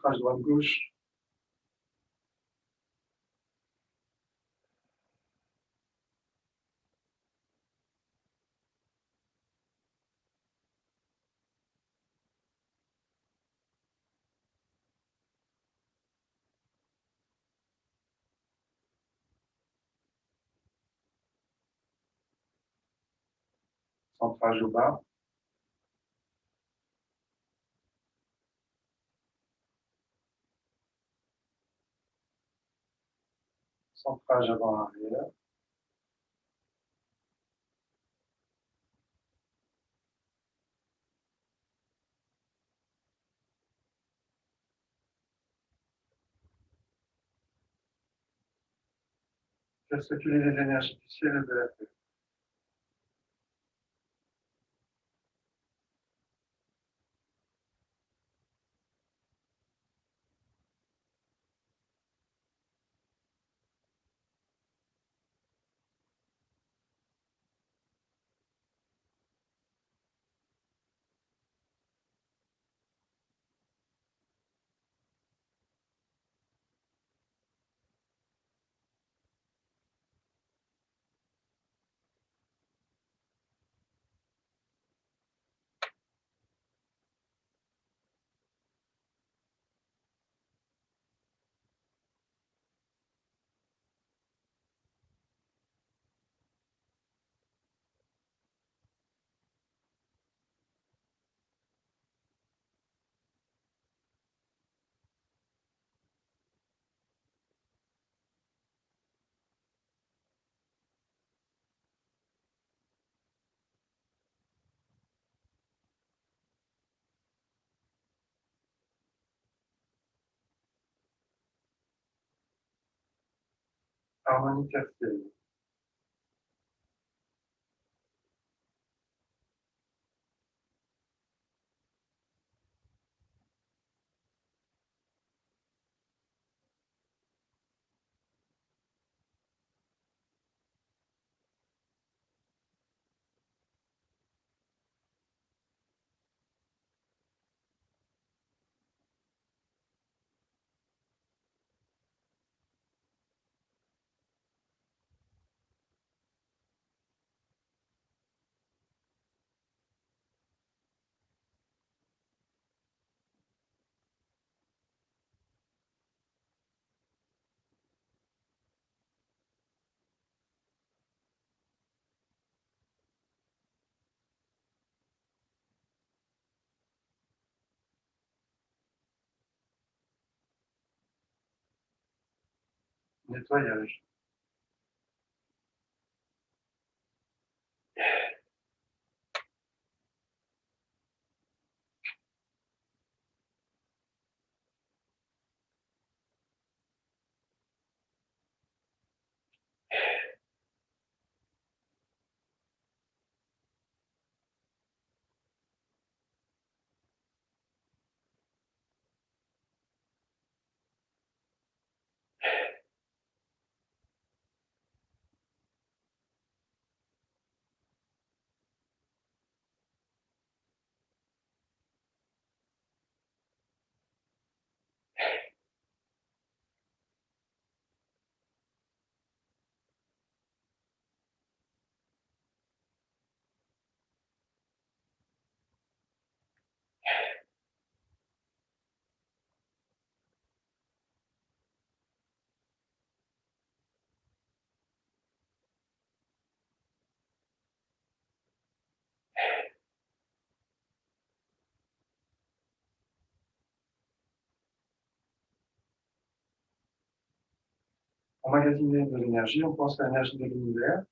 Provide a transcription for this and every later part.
centrage droite-gauche. Centrage au bas. Centrage avant-arrière. Faire circuler les énergies du ciel et de la terre. Harmonie tertiaire. Nettoyage. Emmagasiner de l'énergie, on pense à l'énergie de l'univers.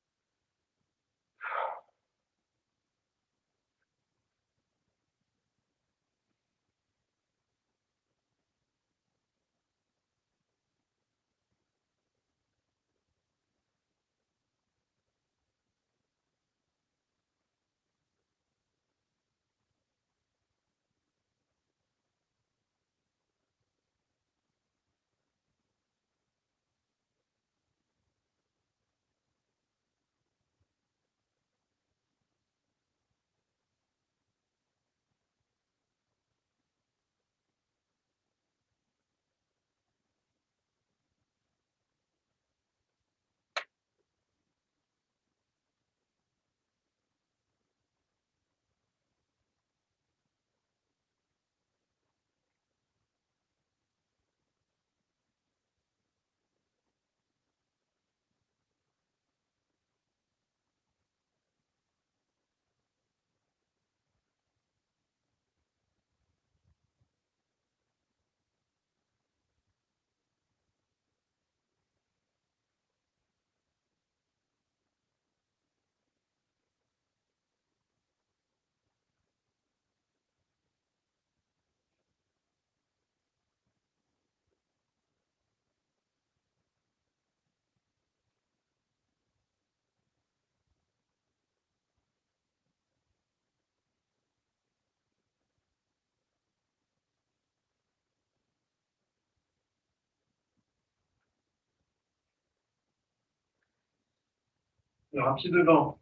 Alors, un pied devant.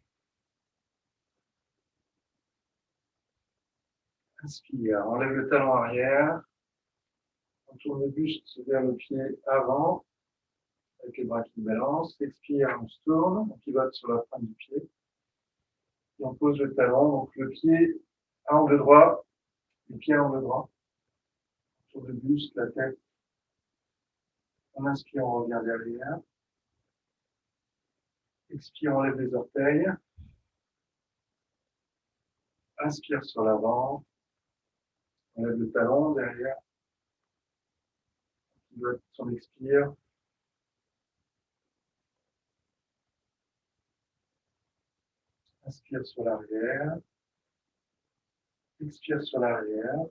Inspire, enlève le talon arrière. On tourne le buste vers le pied avant, avec les bras qui balancent. Expire, on se tourne, on pivote sur la pointe du pied. Et on pose le talon, donc le pied à angle droit, le pied à angle droit. On tourne le buste, la tête. On inspire, on revient derrière. Expire, on lève les orteils. Inspire sur l'avant. On lève le talon derrière. On pivote, on expire. Inspire sur l'arrière. Expire sur l'arrière.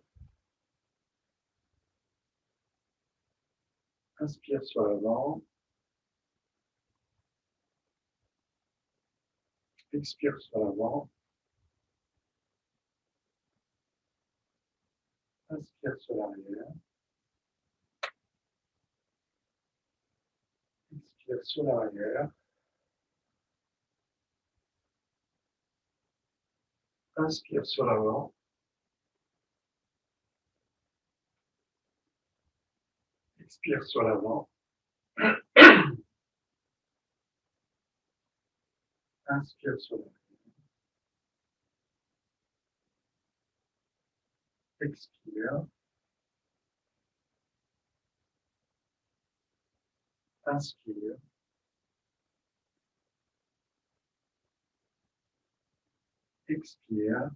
Inspire sur l'avant. Expire sur l'avant. Inspire sur l'arrière. Expire sur l'arrière. Inspire sur l'avant. Expire sur l'avant. Inspire sur l'arrière. Expire. Inspire. Expire.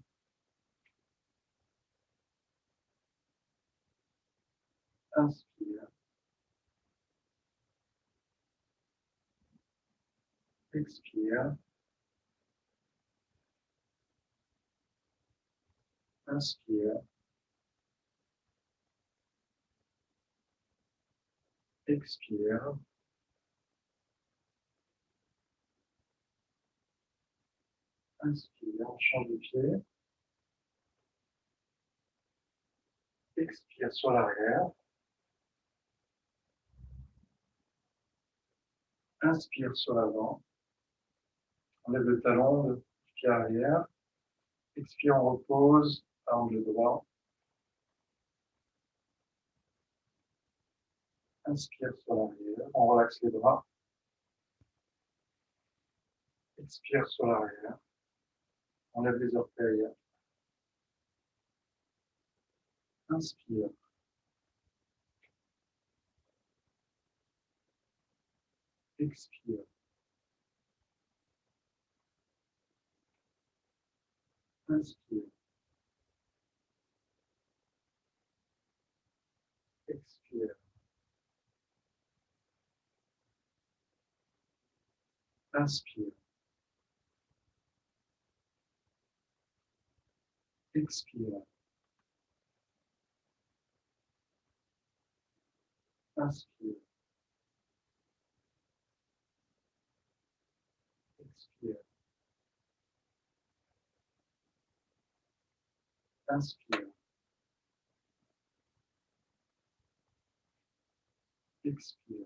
Inspire. Expire. Inspire. Expire. Inspire. On change de pied. Expire sur l'arrière. Inspire sur l'avant. On lève le talon, le pied arrière. Expire, on repose à angle droit. Inspire sur l'arrière. On relaxe les bras. Expire sur l'arrière. On lève les orteils. Inspire. Expire. Inspire. Expire. Inspire. Expire. Inspire. Expire. Inspire. Expire.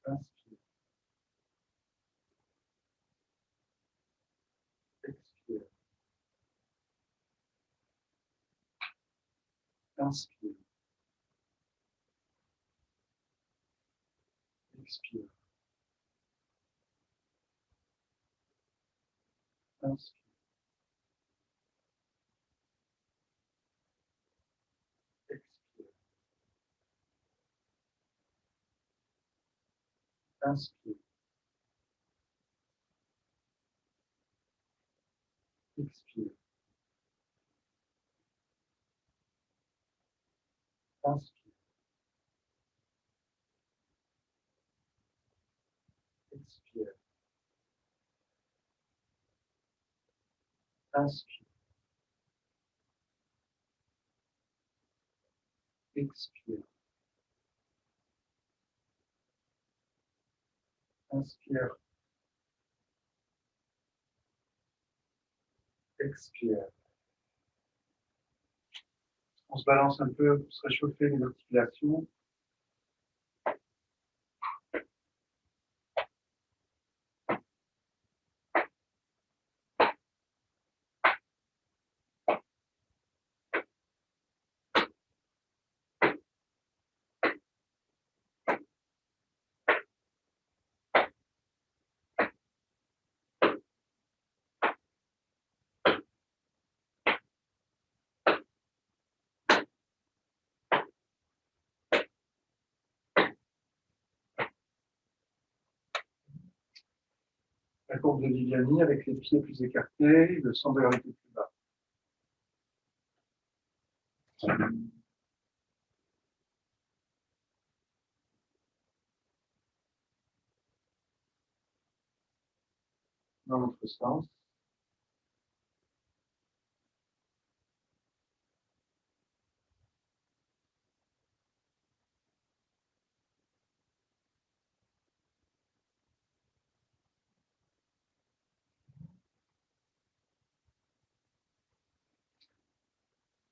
Inspire. Expire. Inspire. Expire. Inspire. Expire. Inspire. Expire. Inspire. Expire. Inspire. Expire. Inspire. Expire. On se balance un peu pour se réchauffer les articulations. la courbe de Viviani avec les pieds plus écartés, le centre de gravité plus bas. Dans l'autre sens.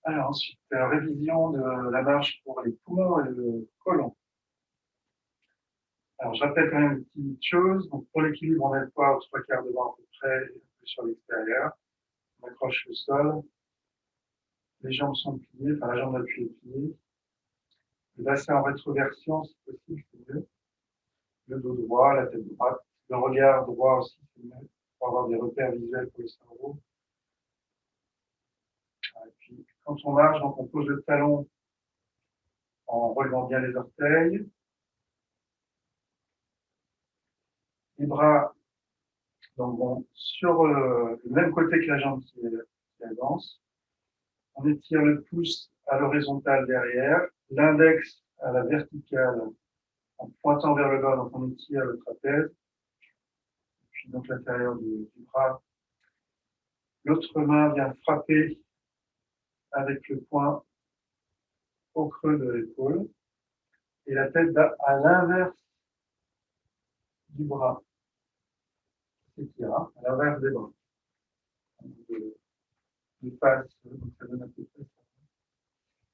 Alors ensuite, révision de la marche pour les poumons et le côlon. Alors je rappelle quand même une petite chose. Donc pour l'équilibre, on est pas aux 3/4 devant à peu près, un peu sur l'extérieur. On accroche le sol. Les jambes sont pliées, enfin la jambe d'appui est pliée. Le bassin en rétroversion, si possible, c'est mieux. Le dos droit, la tête droite. Le regard droit aussi, c'est mieux, pour avoir des repères visuels pour le cerveau. Et puis, quand on marche, donc on pose le talon en relevant bien les orteils. Les bras donc, vont sur le même côté que la jambe qui avance. On étire le pouce à l'horizontale derrière, l'index à la verticale en pointant vers le bas, donc on étire le trapèze. Puis donc l'intérieur du bras. L'autre main vient frapper avec le poing au creux de l'épaule. Et la tête va à l'inverse du bras. S'étira, à l'inverse des bras. De face, donc ça donne un peu de.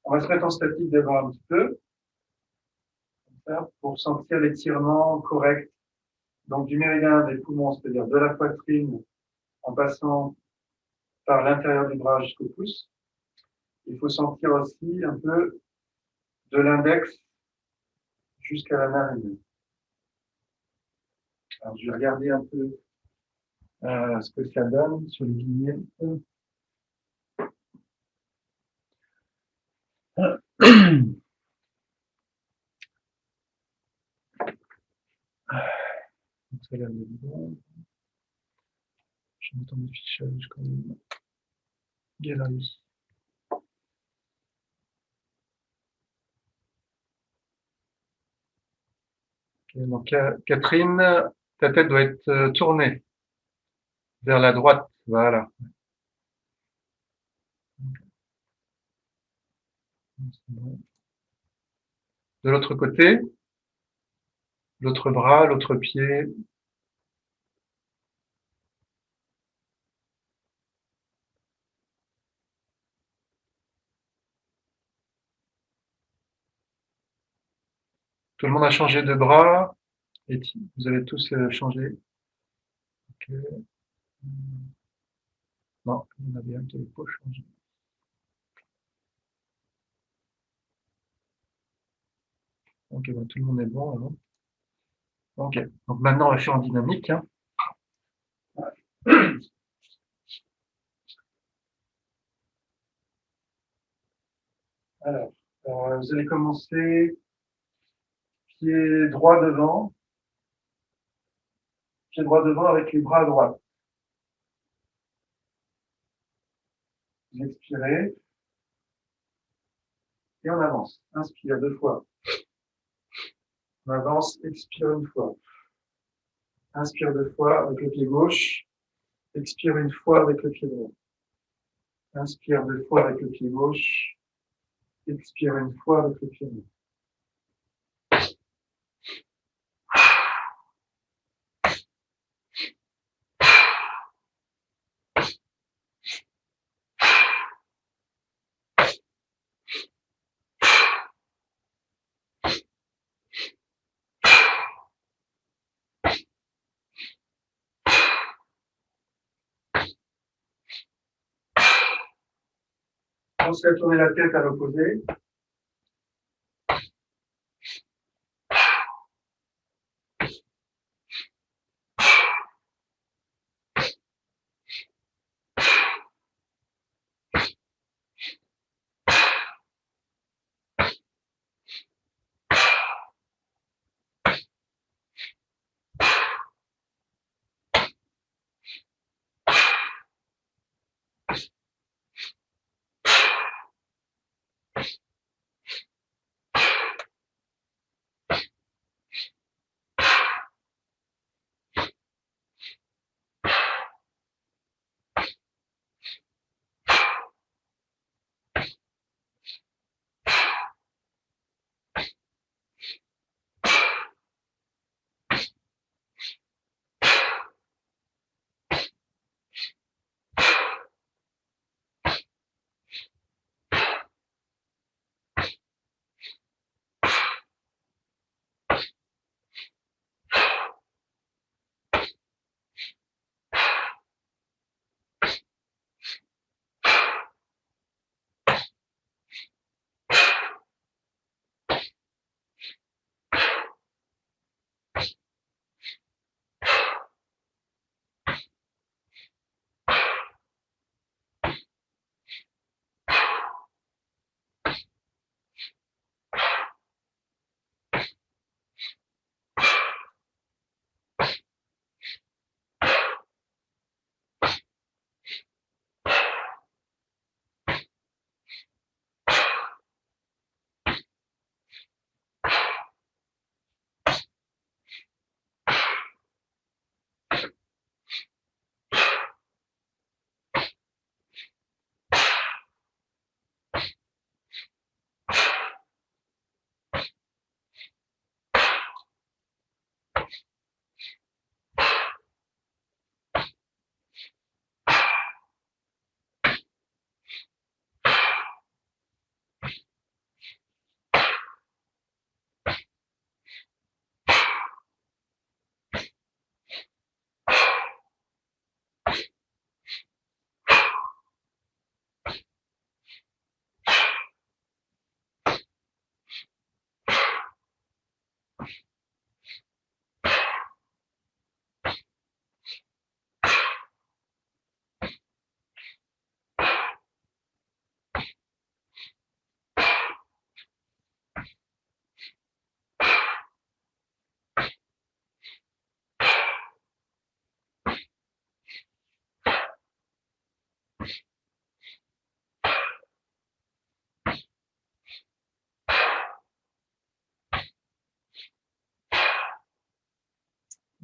On va se mettre en statique devant un petit peu, comme ça, pour sentir l'étirement correct. Donc du méridien des poumons, c'est-à-dire de la poitrine, en passant par l'intérieur du bras jusqu'au pouce. Il faut sentir aussi un peu de l'index jusqu'à la narine. Alors je vais regarder un peu ce que ça donne sur les vignettes. Ça a l'air de bon. Je m'entends des fichages quand même. Galerie. Okay, donc Catherine, ta tête doit être tournée vers la droite. Voilà. De l'autre côté, l'autre bras, l'autre pied. Tout le monde a changé de bras. Et vous avez tous changé. Okay. Non, il y en avait un qui n'avait pas changé. Ok, bon, tout le monde est bon alors. Ok, donc maintenant on va faire en dynamique. Hein. Alors, vous allez commencer pied droit devant avec les bras à droite. Vous expirez et on avance. Inspire 2 fois. On avance, expire 1 fois. Inspire 2 fois avec le pied gauche. Expire 1 fois avec le pied droit. Inspire 2 fois avec le pied gauche. Expire 1 fois avec le pied droit. Pensez à tourner la tête à l'opposé.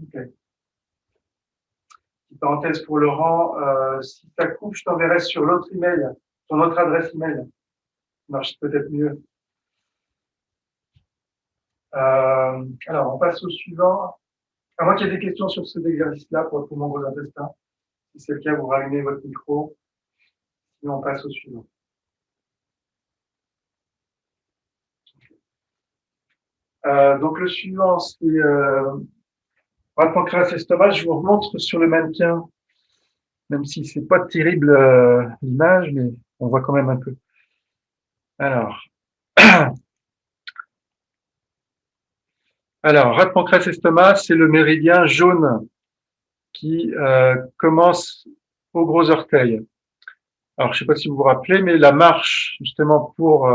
Ok. Petite parenthèse pour Laurent, si ça coupe, je t'enverrai sur l'autre email, sur notre adresse email. Ça marche peut-être mieux. Alors, on passe au suivant. À moins qu'il y ait des questions sur cet exercice-là pour le poumon gros intestin. Si c'est le cas, vous rallumez votre micro. Sinon, on passe au suivant. Donc, le suivant, c'est pancréas estomac. Je vous remontre sur le mannequin, même si c'est pas terrible l'image, mais on voit quand même un peu. Alors, rat pancréas estomac, c'est le méridien jaune qui commence au gros orteil. Alors, je ne sais pas si vous vous rappelez, mais la marche, justement, pour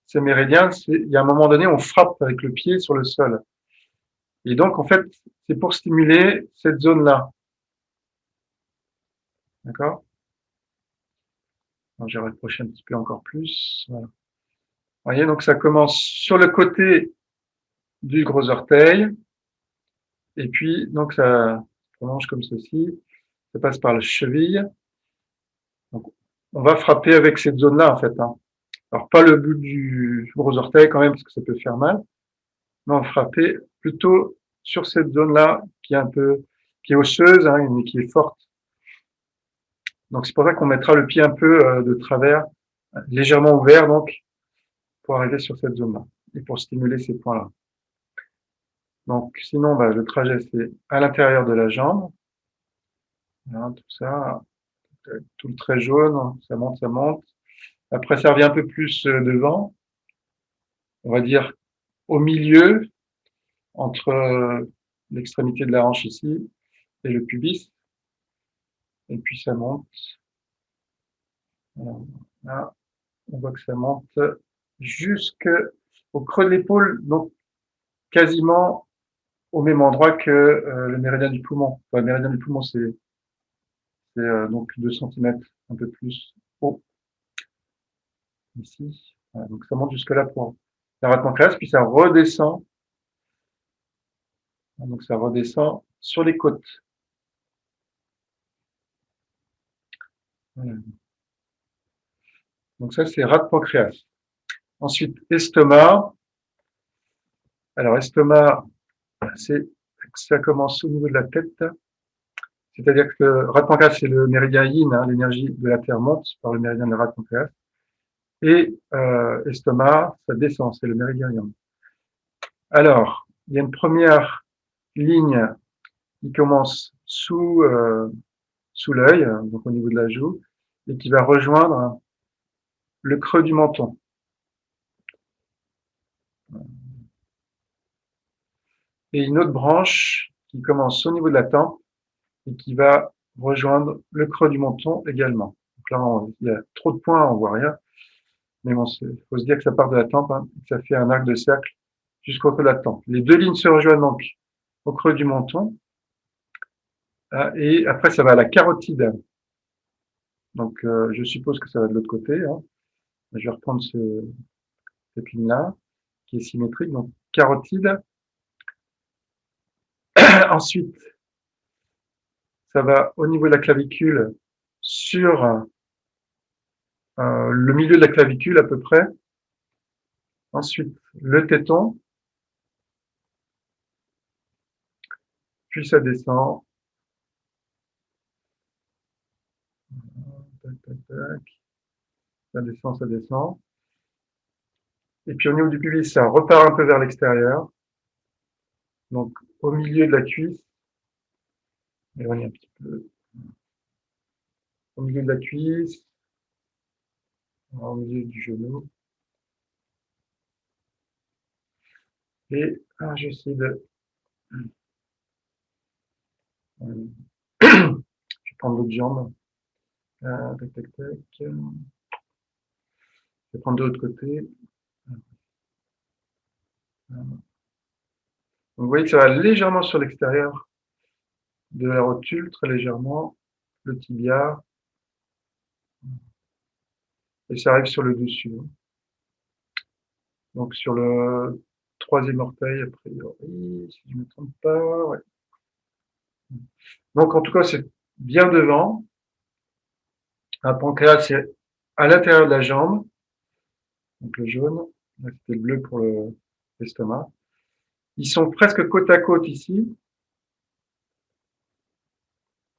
ces méridiens, il y a un moment donné, on frappe avec le pied sur le sol. Et donc, en fait, c'est pour stimuler cette zone-là. D'accord? Je vais rapprocher un petit peu encore plus. Voilà. Vous voyez, donc ça commence sur le côté du gros orteil. Et puis, donc, ça prolonge comme ceci. Ça passe par la cheville. Donc, on va frapper avec cette zone-là, en fait. Hein. Alors, pas le bout du gros orteil quand même, parce que ça peut faire mal. Mais on va frapper plutôt sur cette zone-là, qui est un peu, qui est osseuse, hein, mais qui est forte. Donc, c'est pour ça qu'on mettra le pied un peu de travers, légèrement ouvert, donc, pour arriver sur cette zone-là et pour stimuler ces points-là. Donc, sinon, le trajet, c'est à l'intérieur de la jambe. Voilà, tout ça, tout le trait jaune, ça monte, ça monte. Après, ça revient un peu plus devant. On va dire au milieu, entre l'extrémité de la hanche ici et le pubis. Et puis, ça monte. Voilà. Là, on voit que ça monte jusqu'au creux de l'épaule, donc quasiment au même endroit que le méridien du poumon. Enfin, le méridien du poumon, c'est donc 2 cm, un peu plus haut, ici. Voilà, donc ça monte jusque là pour la rate pancréas, puis ça redescend. Donc ça redescend sur les côtes. Voilà. Donc ça, c'est rate pancréas. Ensuite, estomac. Alors, estomac, ça commence au niveau de la tête. C'est-à-dire que rate pancréas, c'est le méridien yin, hein, l'énergie de la terre monte par le méridien de rate pancréas. Et estomac, ça descend, c'est le méridien yang. Alors, il y a une première ligne qui commence sous l'œil, donc au niveau de la joue, et qui va rejoindre le creux du menton. Et une autre branche qui commence au niveau de la tempe et qui va rejoindre le creux du menton également. Donc là, il y a trop de points, on voit rien. Mais bon, il faut se dire que ça part de la tempe, hein, et que ça fait un arc de cercle jusqu'au creux de la tempe. Les deux lignes se rejoignent donc au creux du menton. Et après, ça va à la carotide. Donc, je suppose que ça va de l'autre côté. Hein. Je vais reprendre cette ligne-là, qui est symétrique. Donc, carotide. Ensuite, ça va au niveau de la clavicule sur le milieu de la clavicule à peu près. Ensuite, le téton. Puis ça descend. Tac, tac, tac. Ça descend, ça descend. Et puis au niveau du pubis, ça repart un peu vers l'extérieur. Donc au milieu de la cuisse. Éloigne un petit peu. Au milieu de la cuisse. Au milieu du genou. Et j'essaie de. Je vais prendre l'autre jambe. Tac, tac, tac. Je vais prendre de l'autre côté. Donc, vous voyez que ça va légèrement sur l'extérieur de la rotule, très légèrement. Le tibia. Et ça arrive sur le dessus. Donc sur le troisième orteil, a priori, si je ne me trompe pas. Ouais. Donc, en tout cas, c'est bien devant. Un pancréas, c'est à l'intérieur de la jambe. Donc, le jaune. Là, c'était le bleu pour l'estomac. Ils sont presque côte à côte ici,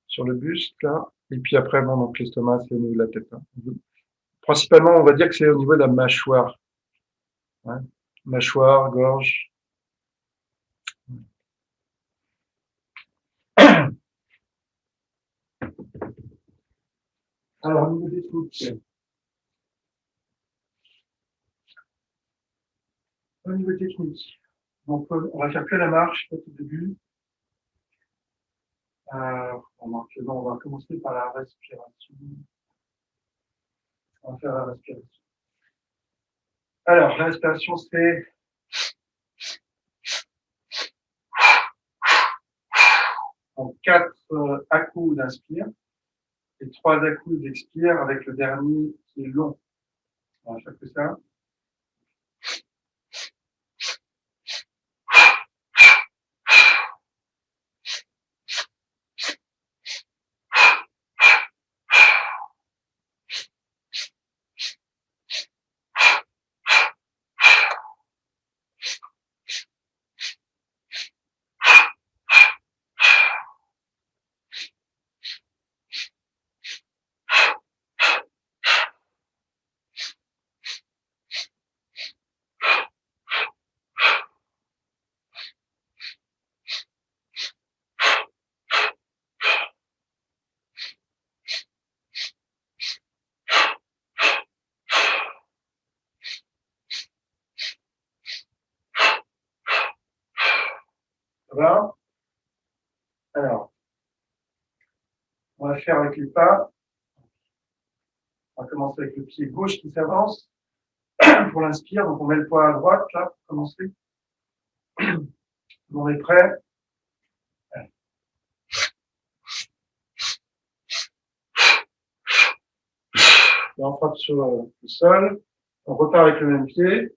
sur le buste, là. Et puis après, bon, donc l'estomac, c'est au niveau de la tête. Hein. Principalement, on va dire que c'est au niveau de la mâchoire. Hein. Mâchoire, gorge. Alors, au niveau des techniques. Au niveau technique. Donc, on va faire que la marche, au début. On va commencer par la respiration. On va faire la respiration. Alors, la respiration, c'est en 4 à-coups d'inspire et 3 à-coups d'expire avec le dernier qui est long. On va faire que ça. Ça va? Alors, on va faire avec les pas. On va commencer avec le pied gauche qui s'avance pour l'inspire. Donc, on met le poids à droite, là, pour commencer. On est prêt. Et on frappe sur le sol. On repart avec le même pied.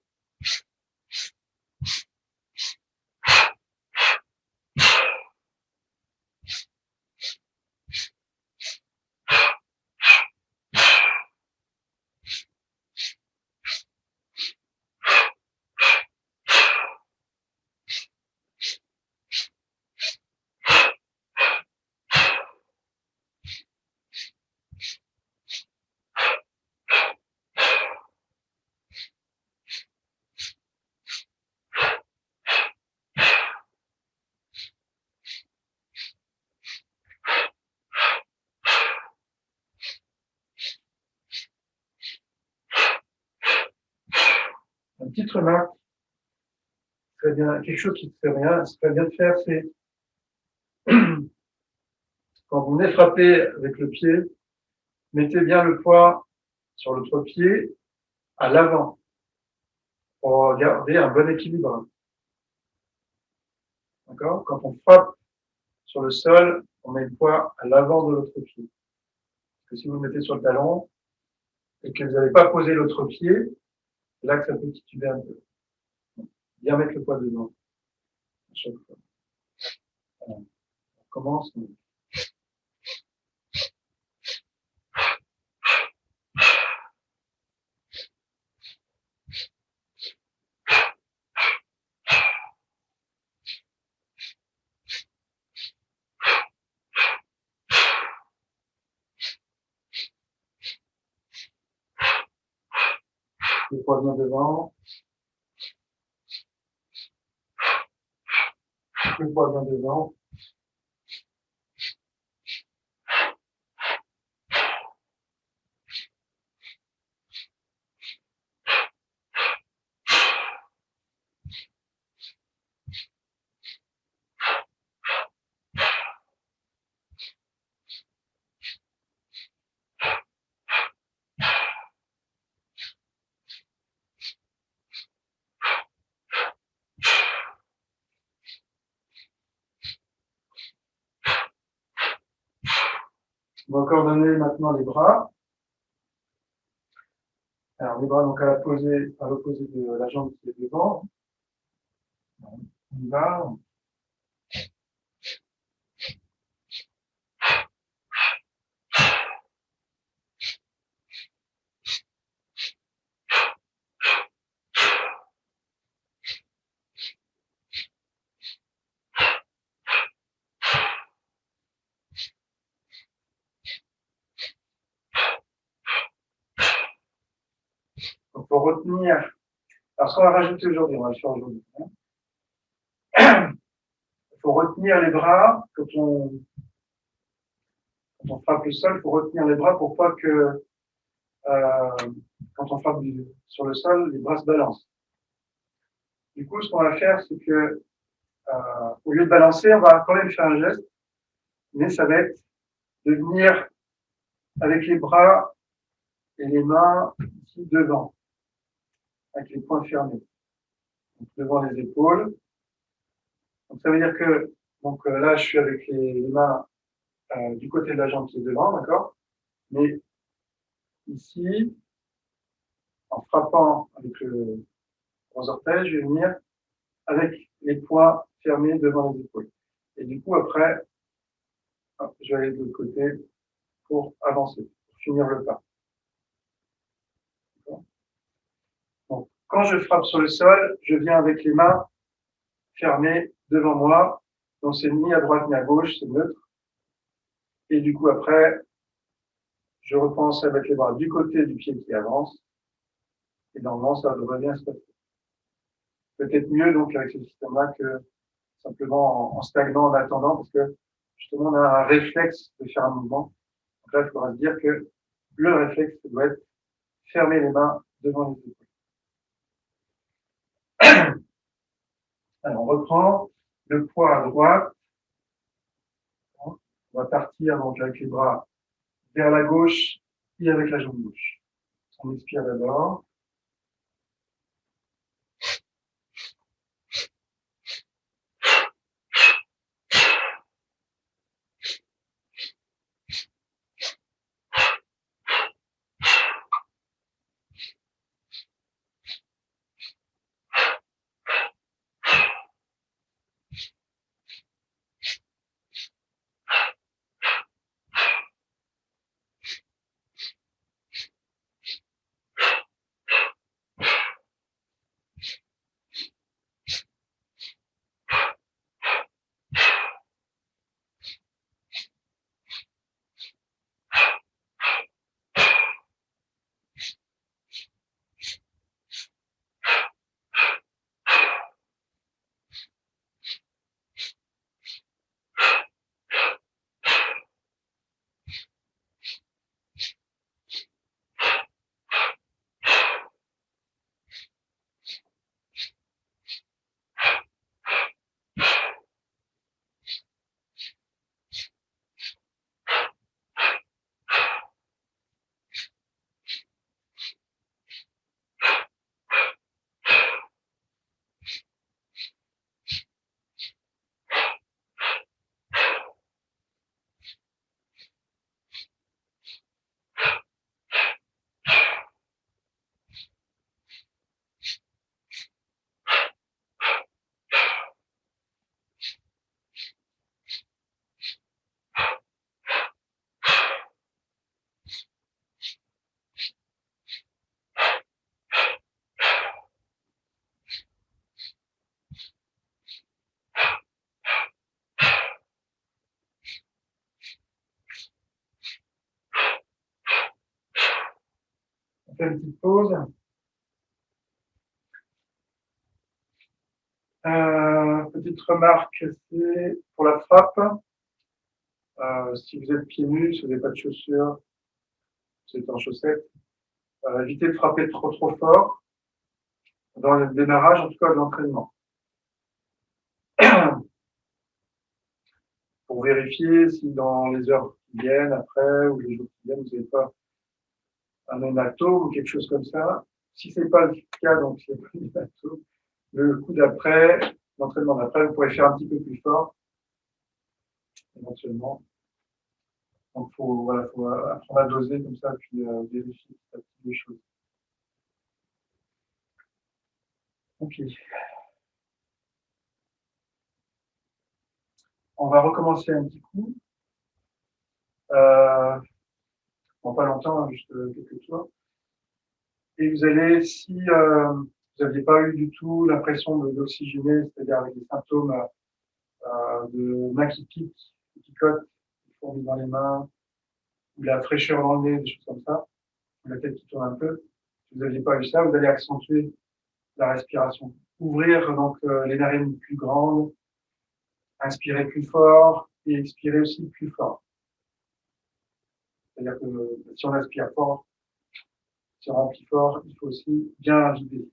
Une petite remarque, très bien, quelque chose qui serait bien de faire, c'est quand vous venez frapper avec le pied, mettez bien le poids sur l'autre pied à l'avant pour garder un bon équilibre. D'accord? Quand on frappe sur le sol, on met le poids à l'avant de l'autre pied. Parce que si vous le mettez sur le talon et que vous n'avez pas posé l'autre pied, c'est là que ça peut tituber un peu. Bien mettre le poids devant à chaque fois. Voilà. On commence. Le poids bien devant. Le poids bien devant. On va coordonner maintenant les bras. Alors, les bras donc à l'opposé de la jambe qui est devant. On y va. faut retenir. Alors, ce qu'on va rajouter aujourd'hui, on va le faire aujourd'hui. Il faut retenir les bras quand on frappe le sol. Il faut retenir les bras pour pas que quand on frappe sur le sol, les bras se balancent. Du coup, ce qu'on va faire, c'est que au lieu de balancer, on va quand même faire un geste, mais ça va être de venir avec les bras et les mains ici devant, avec les poings fermés, donc devant les épaules. Donc ça veut dire que là, je suis avec les mains du côté de la jambe qui est devant, d'accord? Mais ici, en frappant avec le gros orteil, je vais venir avec les poings fermés devant les épaules. Et du coup, après, je vais aller de l'autre côté pour avancer, pour finir le pas. Donc, quand je frappe sur le sol, je viens avec les mains fermées devant moi. Donc, c'est ni à droite ni à gauche, c'est neutre. Et du coup, après, je repense avec les bras du côté du pied qui avance. Et normalement, ça devrait bien se passer. Peut-être mieux, donc, avec ce système-là que simplement en stagnant, en attendant, parce que justement, on a un réflexe de faire un mouvement. Donc là, il faudra se dire que le réflexe doit être fermer les mains devant les épaules. Alors, on reprend le poids à droite. On va partir donc avec les bras vers la gauche et avec la jambe gauche. On expire d'abord. On fait une petite pause. Petite remarque, c'est pour la frappe. Si vous êtes pieds nus, si vous n'avez pas de chaussures, si vous êtes en chaussettes, évitez de frapper trop fort dans le démarrage, en tout cas de l'entraînement. Pour vérifier si dans les heures qui viennent après ou les jours qui viennent, vous n'avez pas un hématome ou quelque chose comme ça. Si ce n'est pas le cas, donc s'il n'y a pas d'hématome, le coup d'après, l'entraînement d'après, vous pourrez faire un petit peu plus fort, éventuellement. Donc, faut apprendre à doser comme ça, puis vérifier petit à petit les choses. Ok. On va recommencer un petit coup. Bon, pas longtemps, juste quelques tours. Et vous allez, si vous n'aviez pas eu du tout l'impression d'oxygéner, c'est-à-dire avec des symptômes de mains qui piquent, qui picotent, qui fourmillent dans les mains, ou la fraîcheur dans le nez, des choses comme ça, ou la tête qui tourne un peu, Si vous n'aviez pas vu ça, vous allez accentuer la respiration. Ouvrir donc les narines plus grandes, inspirer plus fort et expirer aussi plus fort. C'est-à-dire que si on aspire fort, si on remplit fort, il faut aussi bien vider.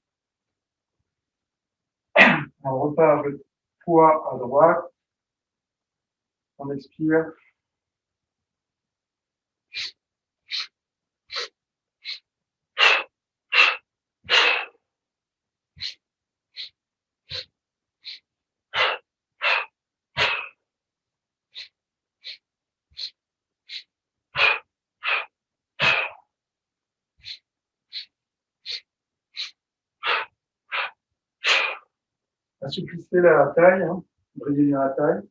On repart le poids à droite. On expire. Assouplissez la taille, hein, brillez bien la taille.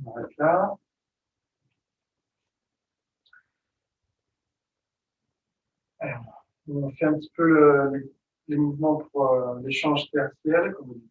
On arrête là. Alors, on fait un petit peu les mouvements pour l'échange tertiaire, comme on dit.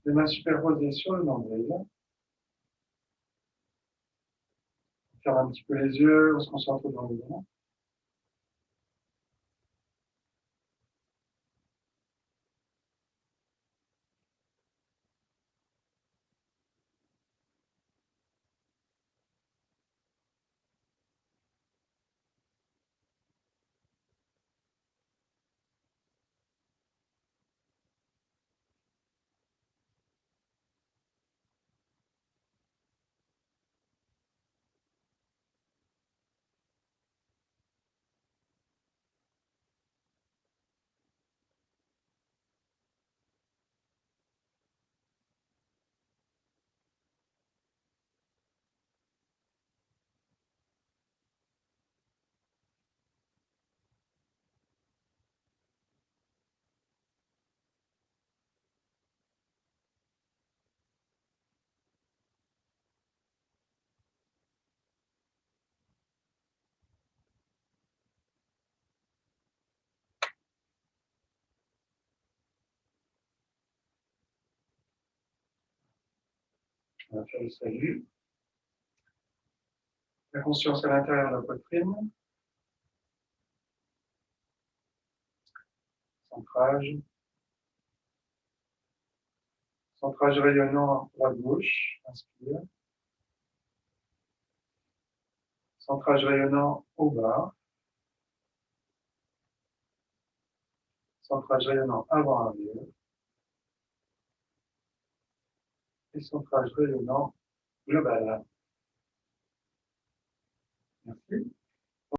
Les mains superposées sur le nombril. On ferme un petit peu les yeux, on se concentre dans le mouvement. On va faire le salut. La conscience à l'intérieur de la poitrine. Centrage. Centrage rayonnant à gauche. Inspire. Centrage rayonnant au bas. Centrage rayonnant avant-arrière. Et centrage rayonnant global. Merci.